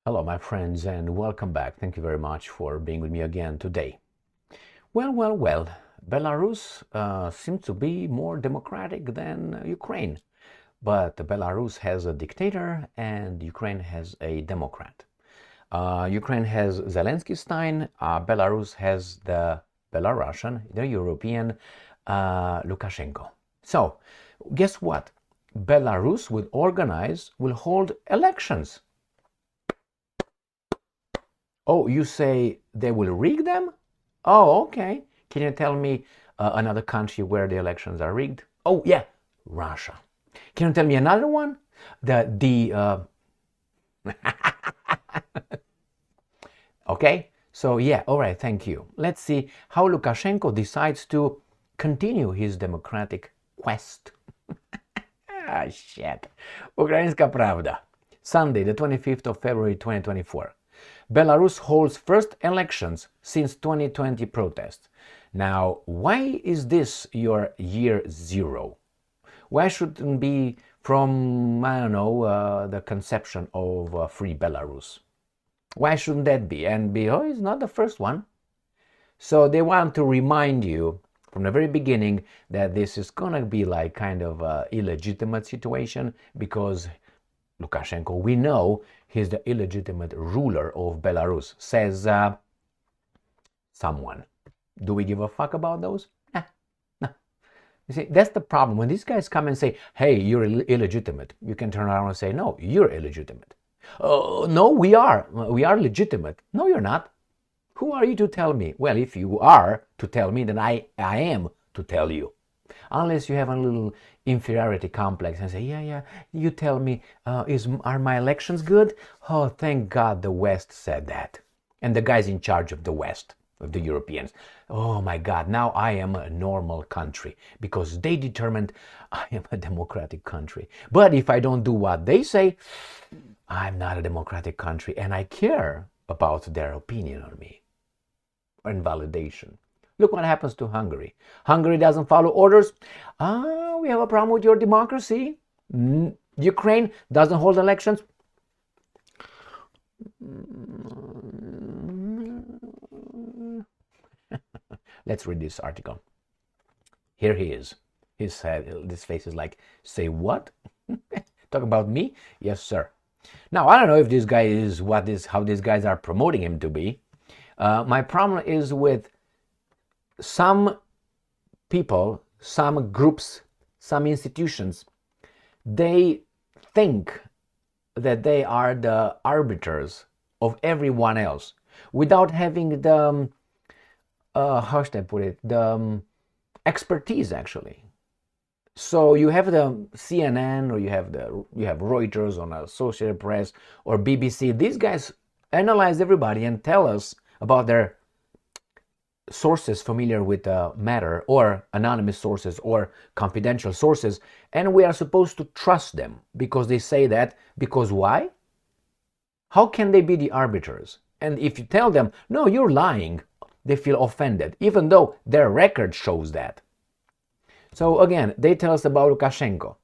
Hello, my friends, and welcome back. Thank you very much for being with me again today. Well. Belarus seems to be more democratic than Ukraine, but Belarus has a dictator and Ukraine has a democrat. Ukraine has Zelensky, Belarus has the Belarusian, the European Lukashenko. So, guess what? Belarus will hold elections. Oh, you say they will rig them? Oh, okay. Can you tell me another country where the elections are rigged? Oh, yeah, Russia. Can you tell me another one? Okay, so yeah, all right, thank you. Let's see how Lukashenko decides to continue his democratic quest. Shit. Ukrainska Pravda. Sunday, the 25th of February 2024. Belarus holds first elections since 2020 protests. Now, why is this your year zero? Why shouldn't it be from, I don't know, the conception of free Belarus? Why shouldn't that be? And it's not the first one. So they want to remind you from the very beginning that this is gonna be like kind of an illegitimate situation because Lukashenko, we know he's the illegitimate ruler of Belarus, says someone. Do we give a fuck about those? No. You see, that's the problem. When these guys come and say, hey, you're illegitimate, you can turn around and say, no, you're illegitimate. Oh, no, we are legitimate. No, you're not. Who are you to tell me? Well, if you are to tell me, then I am to tell you. Unless you have a little inferiority complex and say, yeah, you tell me, are my elections good? Oh, thank God the West said that. And the guys in charge of the West, of the Europeans. Oh my God, now I am a normal country because they determined I am a democratic country. But if I don't do what they say, I'm not a democratic country and I care about their opinion on me and validation. Look what happens to Hungary. Hungary doesn't follow orders. We have a problem with your democracy. Ukraine doesn't hold elections. Let's read this article. Here he is. His head, this face is like, say what? Talk about me? Yes, sir. Now, I don't know if this guy is how these guys are promoting him to be. My problem is with some people, some groups, some institutions. They think that they are the arbiters of everyone else without having the, how should I put it, the expertise actually. So you have the CNN or you have Reuters on Associated Press or BBC. These guys analyze everybody and tell us about their sources familiar with the matter or anonymous sources or confidential sources, and we are supposed to trust them because they say that. Because why? How can they be the arbiters? And if you tell them, no, you're lying, they feel offended, even though their record shows that. So again, they tell us about Lukashenko.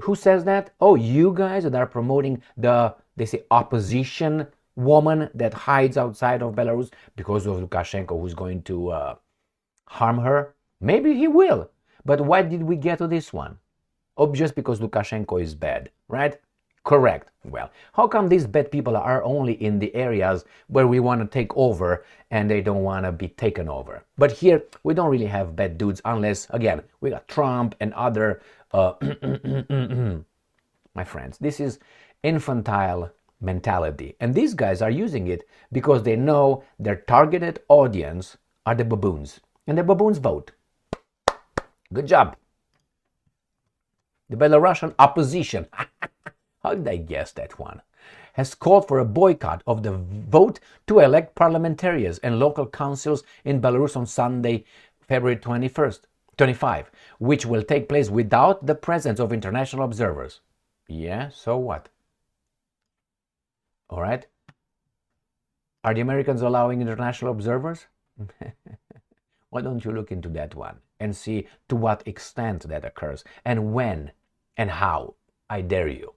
Who says that? Oh, you guys that are promoting they say, opposition woman that hides outside of Belarus because of Lukashenko, who's going to harm her. Maybe he will. But why did we get to this one? Oh, just because Lukashenko is bad, right? Correct. Well, how come these bad people are only in the areas where we want to take over and they don't want to be taken over? But here, we don't really have bad dudes unless, again, we got Trump and other... my friends, this is infantile mentality. And these guys are using it because they know their targeted audience are the baboons. And the baboons vote. Good job. The Belarusian opposition, how did I guess that one, has called for a boycott of the vote to elect parliamentarians and local councils in Belarus on Sunday, February 25, which will take place without the presence of international observers. Yeah, so what? All right. Are the Americans allowing international observers? Why don't you look into that one and see to what extent that occurs and when and how? I dare you.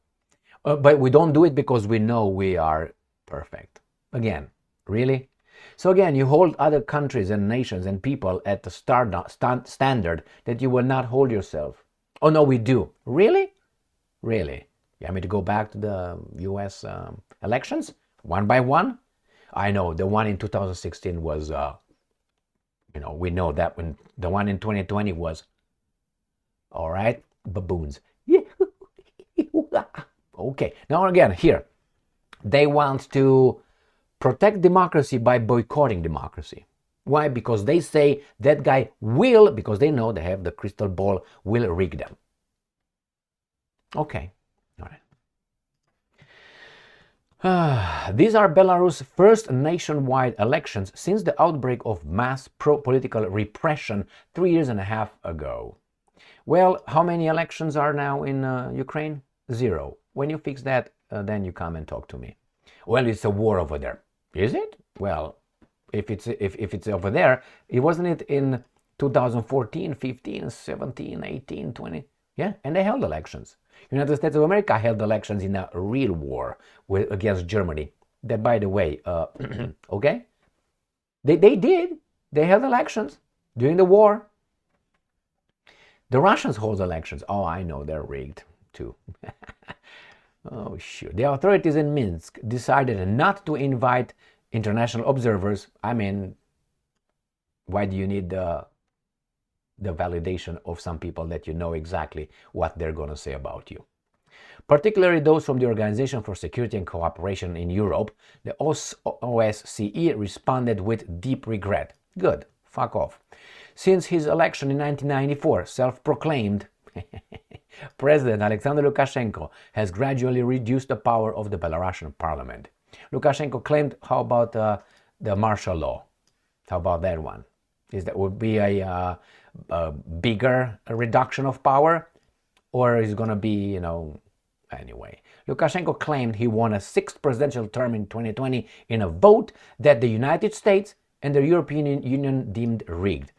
But we don't do it because we know we are perfect. Again, really? So again, you hold other countries and nations and people at the standard that you will not hold yourself. Oh no, we do. Really? Really? You want me to go back to the US elections one by one? I know the one in 2016 was, we know that when the one in 2020 was, all right, baboons. Okay, now again, here, they want to protect democracy by boycotting democracy. Why? Because they say that guy will, because they know they have the crystal ball, will rig them. Okay, all right. These are Belarus' first nationwide elections since the outbreak of mass political repression 3.5 years ago. Well, how many elections are now in Ukraine? 0. When you fix that, then you come and talk to me. Well, it's a war over there. Is it? Well, if it's over there, it wasn't it in 2014, 15, 17, 18, 20? Yeah, and they held elections. United States of America held elections in a real war against Germany. That, by the way, okay? They did. They held elections during the war. The Russians hold elections. Oh, I know, they're rigged too. Oh, shoot. The authorities in Minsk decided not to invite international observers. I mean, why do you need the validation of some people that you know exactly what they're going to say about you? Particularly those from the Organization for Security and Cooperation in Europe, the OSCE responded with deep regret. Good. Fuck off. Since his election in 1994, self-proclaimed President Alexander Lukashenko has gradually reduced the power of the Belarusian parliament. Lukashenko claimed, how about the martial law? How about that one? Would be a bigger reduction of power? Or is it going to be, anyway. Lukashenko claimed he won a 6th presidential term in 2020 in a vote that the United States and the European Union deemed rigged.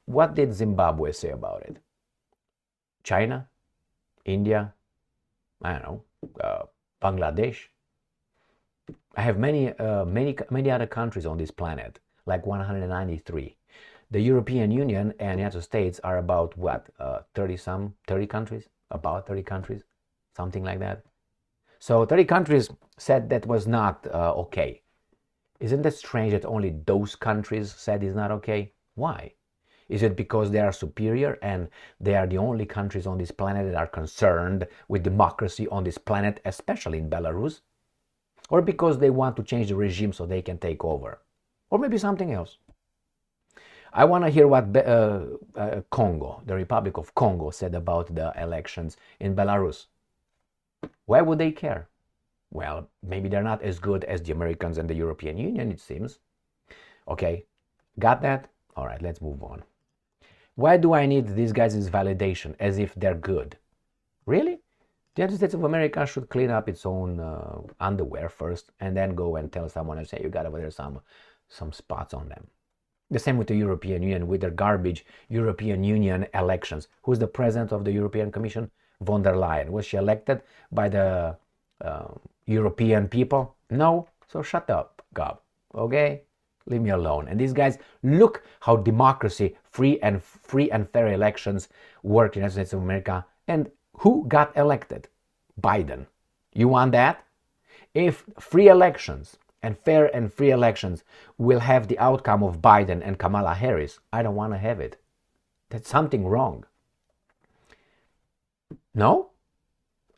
What did Zimbabwe say about it? China? India? I don't know. Bangladesh? I have many other countries on this planet, like 193. The European Union and the United States are about what? 30 countries? About 30 countries? Something like that. So 30 countries said that was not okay. Isn't it strange that only those countries said it's not okay? Why? Is it because they are superior and they are the only countries on this planet that are concerned with democracy on this planet, especially in Belarus? Or because they want to change the regime so they can take over? Or maybe something else? I want to hear what Congo, the Republic of Congo, said about the elections in Belarus. Why would they care? Well, maybe they're not as good as the Americans and the European Union, it seems. Okay, got that? All right, let's move on. Why do I need these guys' validation as if they're good? Really? The United States of America should clean up its own underwear first and then go and tell someone and say, you got over there some spots on them. The same with the European Union, with their garbage European Union elections. Who's the president of the European Commission? Von der Leyen. Was she elected by the European people? No. So shut up, Gob. Okay? Leave me alone. And these guys, look how democracy, free and fair elections work in the United States of America. And who got elected? Biden. You want that? If free elections and fair and free elections will have the outcome of Biden and Kamala Harris, I don't want to have it. That's something wrong. No?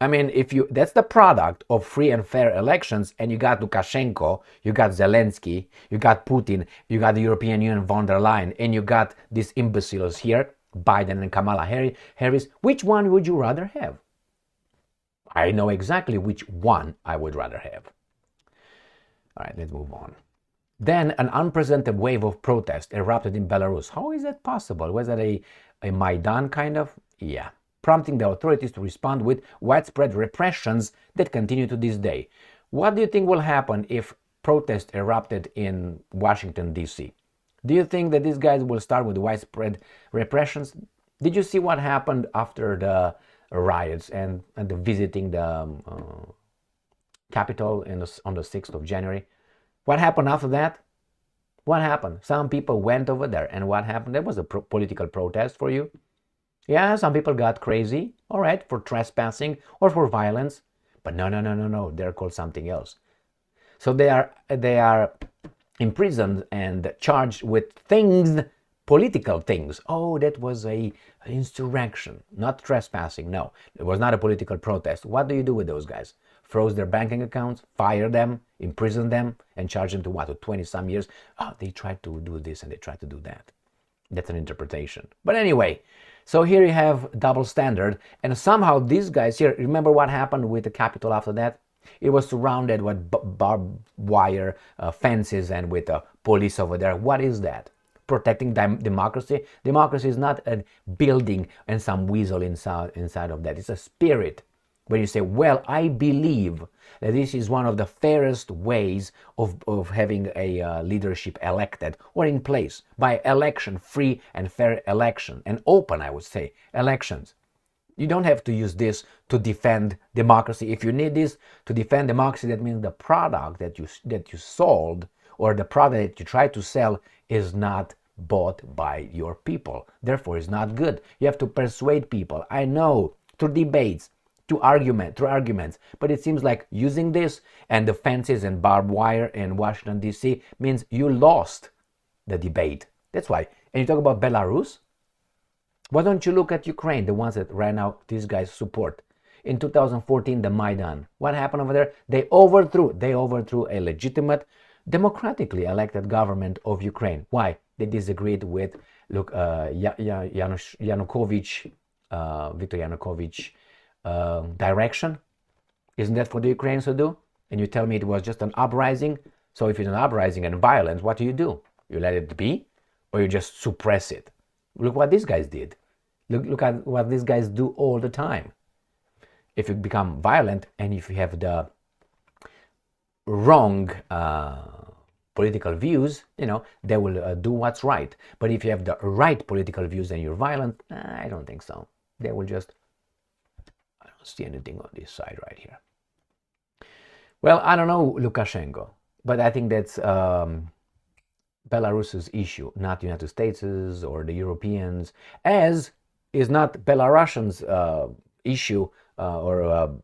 I mean, that's the product of free and fair elections, and you got Lukashenko, you got Zelensky, you got Putin, you got the European Union, von der Leyen, and you got these imbeciles here, Biden and Kamala Harris. Which one would you rather have? I know exactly which one I would rather have. All right, let's move on. Then an unprecedented wave of protest erupted in Belarus. How is that possible? Was that a Maidan kind of? Yeah. Prompting the authorities to respond with widespread repressions that continue to this day. What do you think will happen if protests erupted in Washington, D.C.? Do you think that these guys will start with widespread repressions? Did you see what happened after the riots and the visiting the capital on the 6th of January. What happened after that? What happened? Some people went over there, and what happened? There was a political protest for you. Yeah, some people got crazy, all right, for trespassing or for violence, but no, they're called something else. So they are imprisoned and charged with things, political things. Oh, that was an insurrection, not trespassing. No, it was not a political protest. What do you do with those guys? Froze their banking accounts, fire them, imprison them, and charge them to what? To 20-some years? Oh, they tried to do this and they tried to do that. That's an interpretation. But anyway, so here you have double standard, and somehow these guys here, remember what happened with the Capitol after that? It was surrounded with barbed wire fences and with police over there. What is that? Protecting democracy? Democracy is not a building and some weasel inside of that. It's a spirit. When you say, well, I believe that this is one of the fairest ways of having a leadership elected or in place by election, free and fair election, and open, I would say, elections. You don't have to use this to defend democracy. If you need this to defend democracy, that means the product that you sold or the product that you try to sell is not bought by your people. Therefore, it's not good. You have to persuade people. I know, through debates, through arguments, but it seems like using this and the fences and barbed wire in Washington, D.C. means you lost the debate. That's why. And you talk about Belarus? Why don't you look at Ukraine, the ones that right now these guys support? In 2014, the Maidan. What happened over there? They overthrew a legitimate, democratically elected government of Ukraine. Why? They disagreed with, Yanukovych, Viktor Yanukovych direction. Isn't that what the Ukrainians will do? And you tell me it was just an uprising? So if it's an uprising and violence, what do? You let it be? Or you just suppress it? Look what these guys did. Look at what these guys do all the time. If you become violent and if you have the wrong political views, they will do what's right. But if you have the right political views and you're violent, I don't think so. They will just, I don't see anything on this side right here. Well, I don't know Lukashenko, but I think that's Belarus's issue, not the United States' or the Europeans, as is not Belarusians' issue or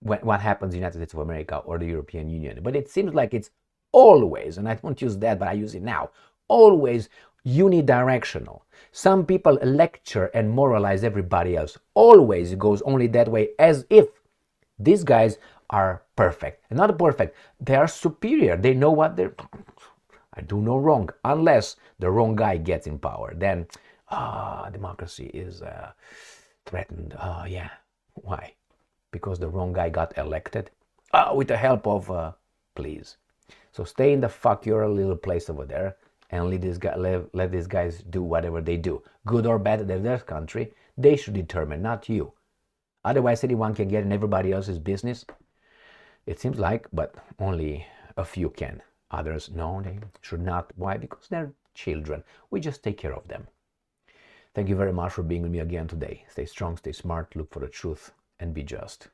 what happens in the United States of America or the European Union. But it seems like it's always, and I don't use that, but I use it now, always unidirectional. Some people lecture and moralize everybody else. Always it goes only that way, as if these guys are perfect. And not perfect, they are superior. They know what they're... I do no wrong, unless the wrong guy gets in power. Then, democracy is threatened. Yeah. Why? Because the wrong guy got elected? With the help of... please. So stay in the fuck your little place over there and let these guys do whatever they do. Good or bad, they're their country. They should determine, not you. Otherwise, anyone can get in everybody else's business. It seems like, but only a few can. Others, no, they should not. Why? Because they're children. We just take care of them. Thank you very much for being with me again today. Stay strong, stay smart, look for the truth, and be just.